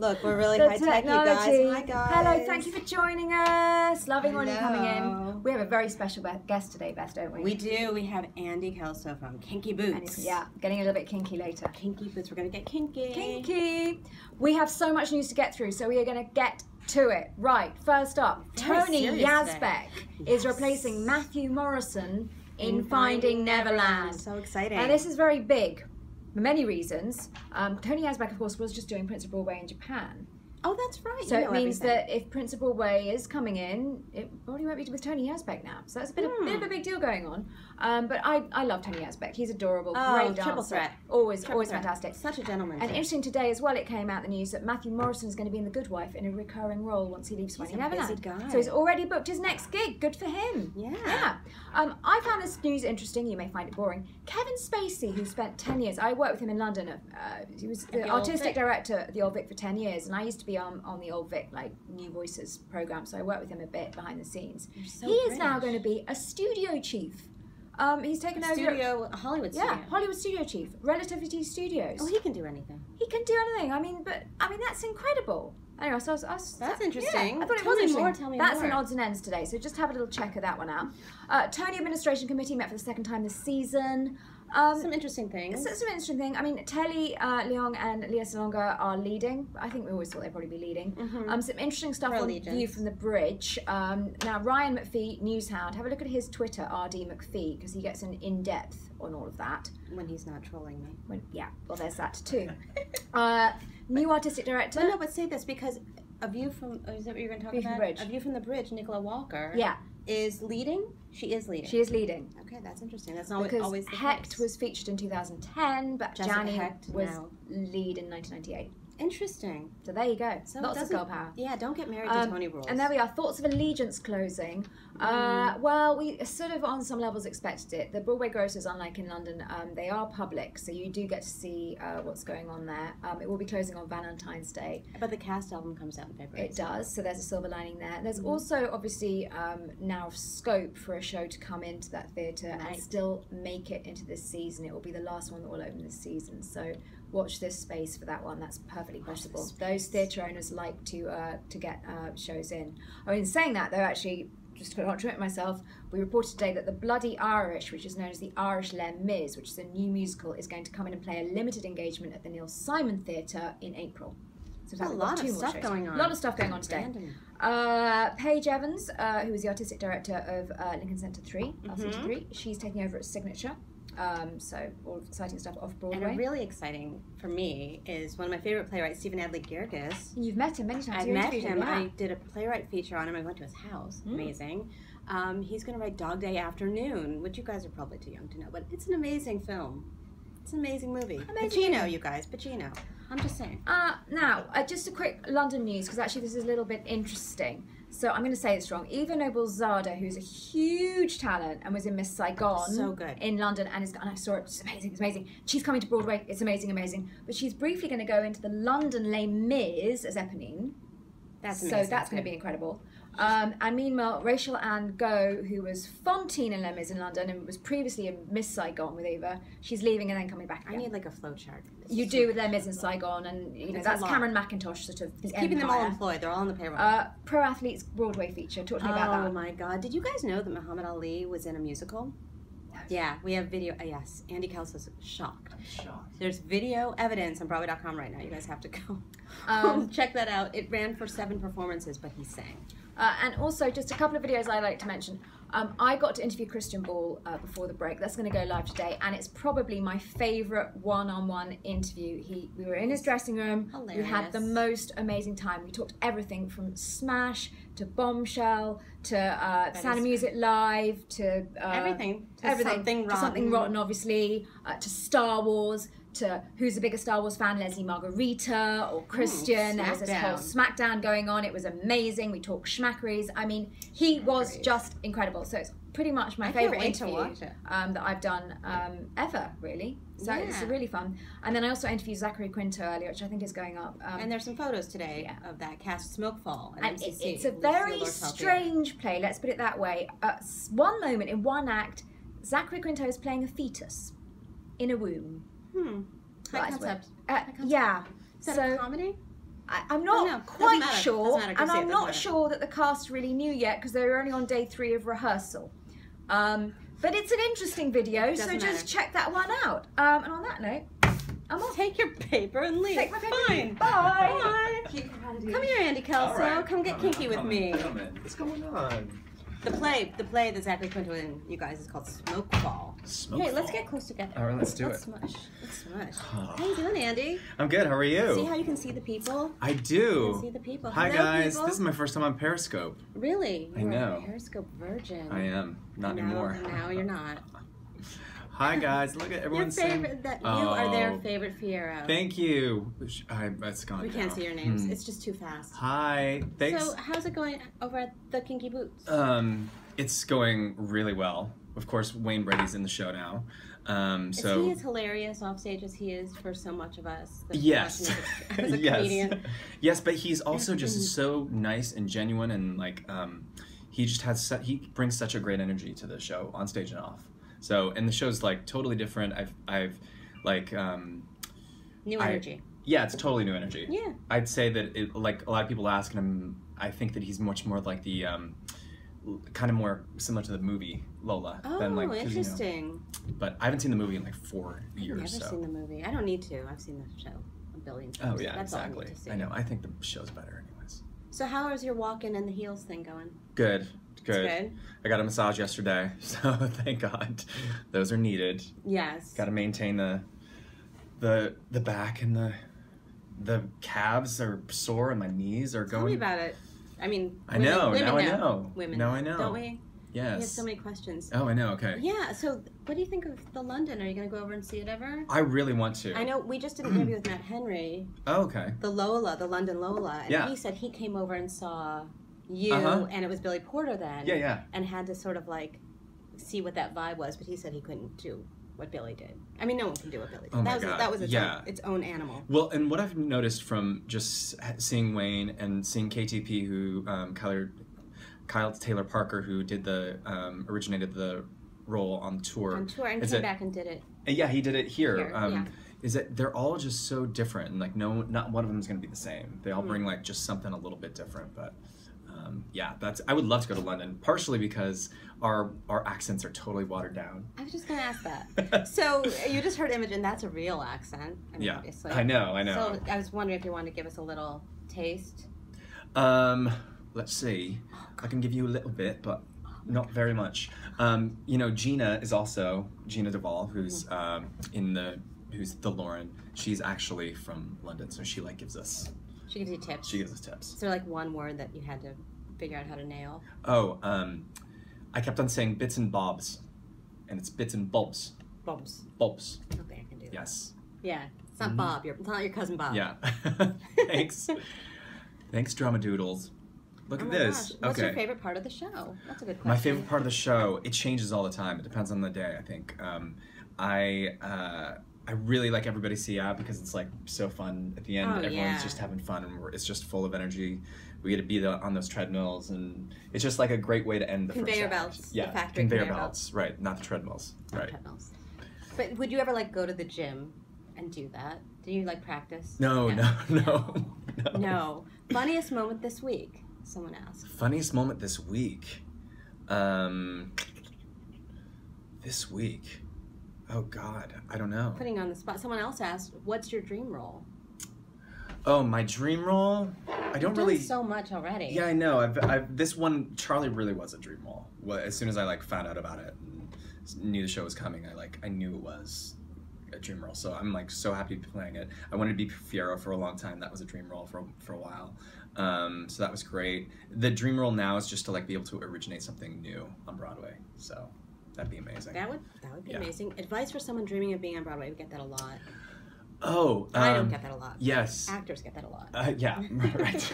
Look, we're really high-tech, you guys. Hi, guys. Hello, thank you for joining us. Loving when you're coming in. We have a very special guest today, Beth, don't we? We do. We have Andy Kelso from Kinky Boots. Yeah, getting a little bit kinky later. Kinky Boots. We're going to get kinky. Kinky. We have so much news to get through, so we are going to get to it. Right, first up, Tony Yazbek is replacing Matthew Morrison in Finding Neverland. So exciting. And this is very big. For many reasons. Tony Yazbek, of course, was just doing Prince of Broadway in Japan. Oh, that's right. So it means that if Prince of Broadway is coming in, it probably won't be with Tony Yazbek now. So that's a bit of a big deal going on. But I love Tony Yazbek. He's adorable, great dancer. Triple threat. Always fantastic. Such a gentleman. And interesting today as well, it came out in the news that Matthew Morrison is going to be in The Good Wife in a recurring role once he leaves Finding Neverland. So he's already booked his next gig. Good for him. Yeah. I found this news interesting. You may find it boring. Kevin Spacey, who spent 10 years, I worked with him in London. He was the artistic director at the Old Vic for 10 years, and I used to be on the Old Vic, like, New Voices program, so I worked with him a bit behind the scenes. He is now going to be a studio chief. He's taken over Hollywood studio. Yeah, Hollywood studio chief, Relativity Studios. Oh, he can do anything. He can do anything. I mean, that's incredible. Anyway, so that's interesting. Yeah, I thought it was interesting. That's in odds and ends today, so just have a little check of that one out. Tony Administration Committee met for the second time this season. Some interesting things. Some interesting thing. I mean, Telly Leong and Lea Salonga are leading. I think we always thought they'd probably be leading. Some interesting stuff on View from the Bridge. Now, Ryan McPhee, Newshound, have a look at his Twitter, RD McPhee, because he gets an in-depth on all of that. When he's not trolling me. Yeah, well, there's that too. New artistic director. No, but say this, because A View from, is that what you're going to talk about? Bridge. A View from the Bridge, Nicola Walker. Yeah. Is leading? She is leading. She is leading. Okay, that's interesting. That's not always the Hecht case. was featured in 2010, but Jani was lead in 1998. Interesting. So there you go. So lots of girl power. Yeah, don't get married to Tony rules. And there we are. Thoughts of Allegiance closing. Well, we sort of on some levels expected it. The Broadway grosses, unlike in London, they are public, so you do get to see what's going on there. It will be closing on Valentine's Day. But the cast album comes out in February. It does, so there's a silver lining there. There's also, obviously, now scope for a show to come into that theatre and still make it into this season. It will be the last one that will open this season, so watch this space for that one. That's perfectly possible. Those theatre owners like to get shows in. I mean, saying that, though, actually, just to contradict myself, we reported today that The Bloody Irish, which is known as the Irish Les Mis, which is a new musical, is going to come in and play a limited engagement at the Neil Simon Theatre in April. So there's a lot of stuff going on. A lot of stuff going on today. Paige Evans, who is the artistic director of Lincoln Center 3, LCT 3, she's taking over at Signature. So all exciting stuff off Broadway. And really exciting for me is one of my favorite playwrights, Stephen Adly Girgis. You've met him many times. I've met him. Yeah. I did a playwright feature on him. I went to his house. Amazing. He's going to write Dog Day Afternoon, which you guys are probably too young to know, but it's an amazing film. It's an amazing movie. Pacino, you guys. Pacino. I'm just saying. Now, just a quick London news, because actually this is a little bit interesting. So I'm going to say this wrong. Eva Noble-Zada, who's a huge talent and was in Miss Saigon in London, and I saw it. It's amazing. It's amazing. She's coming to Broadway. It's amazing, amazing. But she's briefly going to go into the London Les Mis as Eponine. That's amazing. So that's going to be incredible. And meanwhile, Rachel Ann Go, who was Fantine in Les Mis in London and was previously in Miss Saigon with Eva, she's leaving and then coming back again. I need like a flow chart. You do with Les Mis in Saigon, and you know that's Cameron McIntosh sort of. He's keeping them all employed. They're all on the payroll. Pro Athletes Broadway feature. Talk to me about that. Oh my God! Did you guys know that Muhammad Ali was in a musical? No. Yeah, we have video. Yes, Andy Kelso's shocked. I'm shocked. There's video evidence on Broadway.com right now. You guys have to go check that out. It ran for 7 performances, but he sang. And also, just a couple of videos I like to mention. I got to interview Christian Ball before the break. That's going to go live today, and it's probably my favourite one-on-one interview. We were in his dressing room. Hilarious. We had the most amazing time. We talked everything from Smash to Bombshell to Sound of Music Live to everything. Something rotten, obviously, to Star Wars. To who's the biggest Star Wars fan, Leslie Margarita or Christian. There's this whole Smackdown going on. It was amazing. We talked schmackeries. I mean, he was just incredible. So it's pretty much my favourite interview that I've done ever, really. So it's really fun. And then I also interviewed Zachary Quinto earlier, which I think is going up. And there's some photos today of that cast, Smokefall. And it's a very strange play, let's put it that way. One moment in one act, Zachary Quinto is playing a fetus in a womb. High concept. Yeah. Is that a comedy? I'm not quite sure, and I'm not matter. sure that the cast really knew yet because they were only on day 3 of rehearsal. But it's an interesting video, so just check that one out. And on that note, I'm off. Take your paper and leave. Take my paper. Fine. Bye. Bye. Come here, Andy Kelso. Right. Come get kinky with me. What's going on? The play that Zachary Quinto and you guys is called Smokefall. Hey, let's get close together. All right, let's do it. Let's smush. How you doing, Andy? I'm good. How are you? See how you can see the people? I do. You can see the people. Hi, Hello, guys. people. This is my first time on Periscope. Really? I You're know. a Periscope virgin. I am. Not anymore. No, you're not. Hi, guys. Look at everyone saying. You are their favorite Fiero. Thank you. It's gone. We can't see your names. It's just too fast. Hi. Thanks. So, how's it going over at the Kinky Boots? It's going really well. Of course, Wayne Brady's in the show now. Is he as hilarious off stage as he is for so much of us? Yes. As a comedian. Yes, but he's also just so nice and genuine, and like he just has he brings such a great energy to the show on stage and off. So, and the show's like totally different. I've like new energy. Yeah, it's totally new energy. Yeah. I'd say that it, like a lot of people ask him, I think that he's much more like the kind of more similar to the movie Lola. Oh, than like, interesting. You know, but I haven't seen the movie in like 4 years. I've never seen the movie. I don't need to. I've seen the show a billion times. Oh yeah, That's exactly. all I need to see. I know. I think the show's better anyways. So how is your walking and the heels thing going? Good. It's good. I got a massage yesterday, so thank God. Those are needed. Yes. Got to maintain the back, and the calves are sore and my knees are going. Tell me about it. I mean, I know. Women now I know. Women. Now I know. Don't we? Yes. We have so many questions. Oh, I know. Okay. Yeah. So, what do you think of the London? Are you going to go over and see it ever? I really want to. I know we just did an interview with Matt Henry. Oh, okay. The London Lola, and he said he came over and saw you, and it was Billy Porter then. Yeah, yeah. And had to sort of like see what that vibe was, but he said he couldn't do what Billy did. I mean, no one can do what Billy did. Oh my God. That was its own animal. Well, and what I've noticed from just seeing Wayne and seeing KTP, who Kyle Taylor Parker, who did the originated the role on tour. And came back and did it. Yeah, he did it here. Yeah. Is that they're all just so different, and like not one of them is going to be the same. They all bring like just something a little bit different, but. Yeah, I would love to go to London, partially because our accents are totally watered down. I was just going to ask that. So you just heard Imogen, that's a real accent. I mean, yeah, obviously. I know. So I was wondering if you wanted to give us a little taste. Let's see. I can give you a little bit, but not very much. You know, Gina Duvall, who's who's the Lauren. She's actually from London, so she like gives us. She gives you tips. She gives us tips. Is there like one word that you had to figure out how to nail? Oh, I kept on saying bits and bobs, and it's bits and bobs. Bobs. Bobs. Okay, I can do that. Yes. Yeah, it's not Bob. It's not your cousin Bob. Yeah. Thanks. Thanks, Drama Doodles. Look at this. Gosh. What's your favorite part of the show? That's a good question. My favorite part of the show, it changes all the time. It depends on the day, I think. I really like Everybody See Out because it's like so fun at the end. Everyone's just having fun, and it's just full of energy. We get to be on those treadmills, and it's just like a great way to end the conveyor first act. belts. Yeah, the factory conveyor belts. Right, not the treadmills. Not right. Treadmills. But would you ever like go to the gym and do that? Do you like practice? No. No. Funniest moment this week? Someone asked. Funniest moment this week. This week. Oh God, I don't know. Putting on the spot. Someone else asked, "What's your dream role?" Oh, my dream role? I don't really. Done so much already. Yeah, I know. This one, Charlie really was a dream role. Well, as soon as I like found out about it and knew the show was coming, I knew it was a dream role. So I'm like so happy to be playing it. I wanted to be Fiero for a long time. That was a dream role for a while. So that was great. The dream role now is just to like be able to originate something new on Broadway. So. That'd be amazing. That would be amazing. Advice for someone dreaming of being on Broadway. We get that a lot. Oh, I don't get that a lot. Yes. Actors get that a lot. Yeah, right.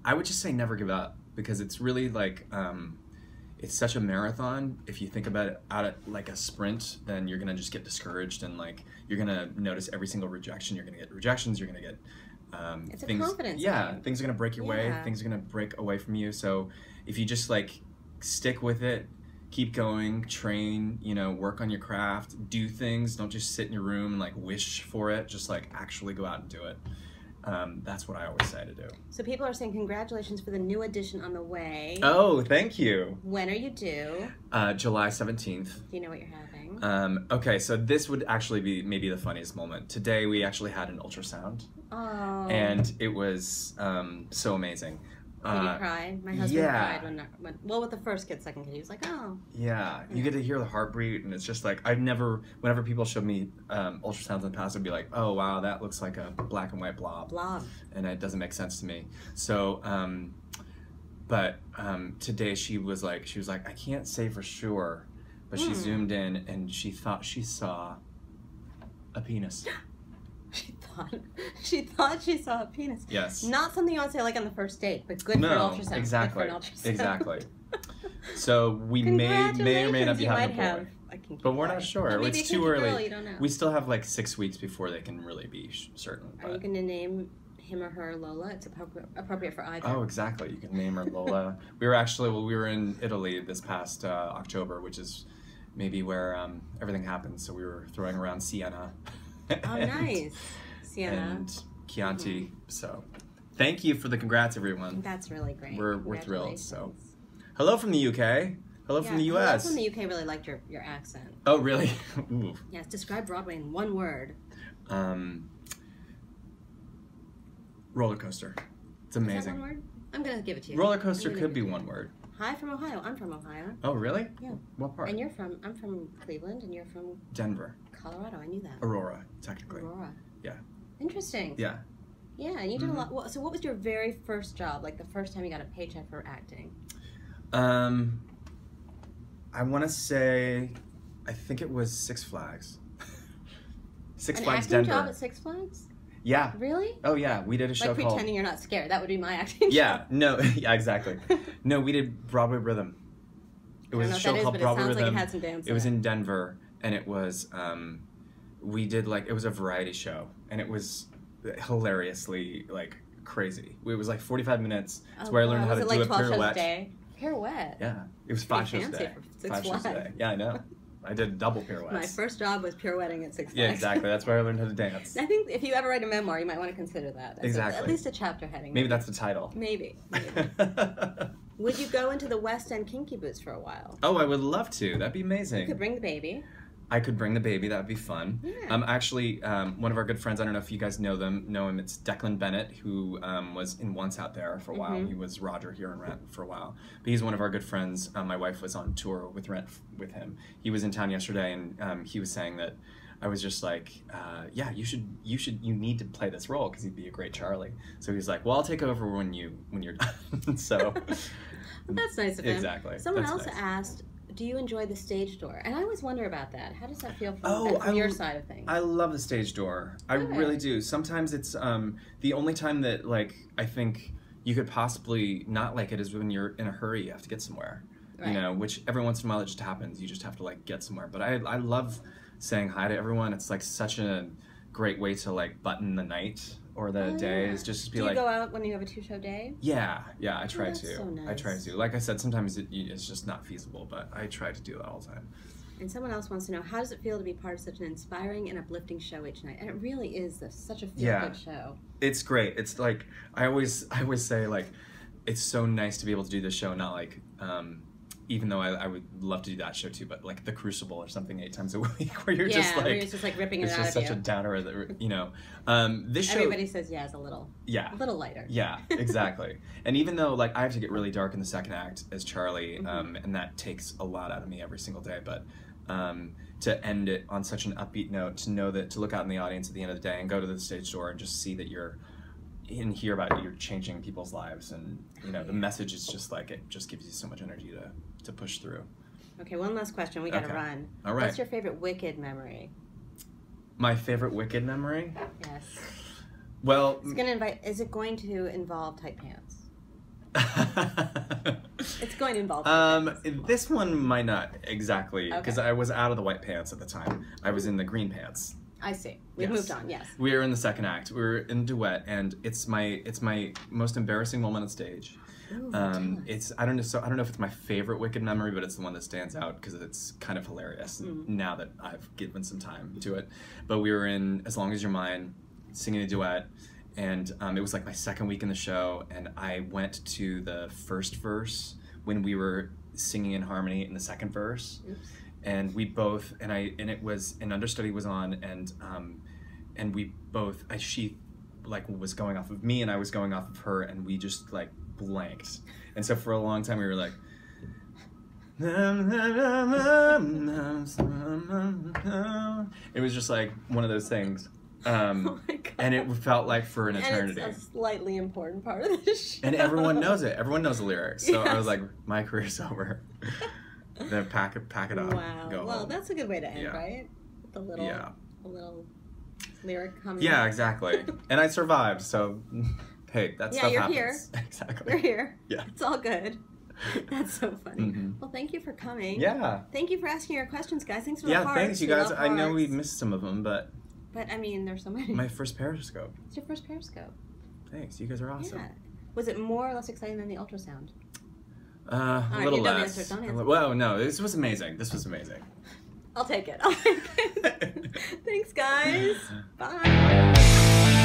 I would just say never give up, because it's really like it's such a marathon. If you think about it like a sprint, then you're gonna just get discouraged, and like you're gonna notice every single rejection. You're gonna get rejections. You're gonna get it's things. A confidence. Yeah, game. things are gonna break your way. Things are gonna break away from you. So if you just like stick with it. Keep going, train, work on your craft, do things. Don't just sit in your room and like wish for it. Just like actually go out and do it. that's what I always say to do. So people are saying congratulations for the new edition on the way. Oh, thank you. When are you due? July 17th. Do you know what you're having? Okay, so this would actually be maybe the funniest moment. Today we actually had an ultrasound. Oh. And it was so amazing. Did you cry? My husband yeah. cried when with the first kid, second kid, he was like, oh. Yeah, you get to hear the heartbeat, and it's just like, whenever people showed me ultrasounds in the past, I'd be like, oh wow, that looks like a black and white blob. And it doesn't make sense to me. So, but today she was like, I can't say for sure, but she zoomed in and she thought she saw a penis. She thought she saw a penis. Yes. Not something you want to say like on the first date, but good for an ultrasound. Exactly. Good for an ultrasound. Exactly. So we may or may not be having a boy. But we're not sure. Well, it's too early. Girl, you don't know. We still have like 6 weeks before they can really be certain. Are you going to name him or her Lola? It's appropriate for either. Oh, exactly. You can name her Lola. We were in Italy this past October, which is maybe where everything happened. So we were throwing around Sienna. Oh, nice. Sienna. And Chianti. So thank you for the congrats, everyone. That's really great. We're thrilled. So hello from the UK. Hello from the US. Hello from the UK really liked your accent. Oh, really? Ooh. Yes, describe Broadway in one word. Roller coaster. It's amazing. Is that one word? I'm going to give it to you. Roller coaster could be one word. Hi from Ohio. I'm from Ohio. Oh, really? Yeah. What part? And I'm from Cleveland, and you're from? Denver. Colorado. I knew that. Aurora, technically. Aurora. Yeah. Interesting. Yeah. Yeah, and you did a lot. So what was your very first job, like the first time you got a paycheck for acting? I want to say, I think it was Six Flags. Six Flags Denver. An acting job at Six Flags? Yeah. Really? Oh yeah, we did a show called... Like pretending you're not scared. That would be my acting job. No, yeah, exactly. No, we did Broadway Rhythm. It was a show called Broadway Rhythm. Like it had some dance. It was in Denver, and it was, we did it was a variety show, and it was hilariously crazy. It was 45 minutes. It's where I learned how to do a pirouette. Pirouette? Yeah, it was 5 shows a day. 5 shows a day. Yeah, I know. I did double pirouettes. My first job was pirouetting at Six Flags. Yeah, exactly. That's where I learned how to dance. I think if you ever write a memoir, you might want to consider that. Exactly. At least a chapter heading. Maybe that's the title. Maybe. Would you go into the West End Kinky Boots for a while? Oh, I would love to. That'd be amazing. You could bring the baby. I could bring the baby. That would be fun. Yeah. Actually, one of our good friends, I don't know if you guys know him. It's Declan Bennett, who was in Once Out There for a while. He was Roger here in Rent for a while. But he's one of our good friends. My wife was on tour with Rent with him. He was in town yesterday, and he was saying that I was just like, yeah, you need to play this role because he'd be a great Charlie. So he's like, well, I'll take over when you're done. So that's nice of him. Exactly. Someone else asked, do you enjoy the stage door? And I always wonder about that. How does that feel from your side of things? I love the stage door. I really do. Sometimes it's the only time that I think you could possibly not like it is when you're in a hurry. You have to get somewhere. Right. You know, which every once in a while it just happens. You just have to get somewhere. But I love saying hi to everyone. It's such a great way to button the night or the day. Is just to be Do you go out when you have a 2-show day? Yeah, I try to. So nice. I try to. Like I said, sometimes it's just not feasible, but I try to do that all the time. And someone else wants to know, how does it feel to be part of such an inspiring and uplifting show each night? And it really is such a feel-good show. It's great. It's I always say it's so nice to be able to do this show, not even though I would love to do that show too, but The Crucible or something 8 times a week where you're just where you're just ripping it out of you. It's just such a downer that, this show. Everybody says it's a little lighter. Yeah, exactly. And even though I have to get really dark in the second act as Charlie, and that takes a lot out of me every single day, but to end it on such an upbeat note, to look out in the audience at the end of the day and go to the stage door and just see that you're and hear about you're changing people's lives, and the message is just it just gives you so much energy to push through. Okay, one last question. We gotta run. All right. What's your favorite Wicked memory? My favorite Wicked memory? Yes. Well, is it going to involve tight pants? It's going to involve tight pants. This one might not exactly, because I was out of the white pants at the time. I was in the green pants. I see. We've moved on. Yes. We are in the second act. We're in duet, and it's my most embarrassing moment on stage. Ooh, I don't know if it's my favorite Wicked memory, but it's the one that stands out because it's kind of hilarious now that I've given some time to it. But we were in As Long As You're Mine, singing a duet. and it was like my second week in the show, and I went to the first verse when we were singing in harmony in the second verse. Oops. And we both, and it was, an understudy was on, and we both, she like was going off of me and I was going off of her, and we just like blanked. And so for a long time we were like, it was just like one of those things. Oh my God. And it felt like for an eternity. And it's a slightly important part of the show. And everyone knows it. Everyone knows the lyrics. So Yes. I was like, my career's over. Then pack it up. Wow. Go Well, home. that's a good way to end, Yeah. right? With a little lyric coming. Yeah, exactly. And I survived, so hey, that stuff you're happens. here. Exactly. You're here. Yeah. It's all good. That's so funny. Mhm. Well, thank you for coming. Yeah. Thank you for asking your questions, guys. Thanks for the Yeah, hearts. thanks, you We guys. love I know we hearts. missed some of them, but But I mean, there's so many. my first Periscope. It's your first Periscope. Thanks, you guys are awesome. Yeah. Was it more or less exciting than the ultrasound? A right, little you don't less. answer, don't answer. Well, no, this was amazing. This was amazing. I'll take it. I'll take it. Thanks, guys. Bye.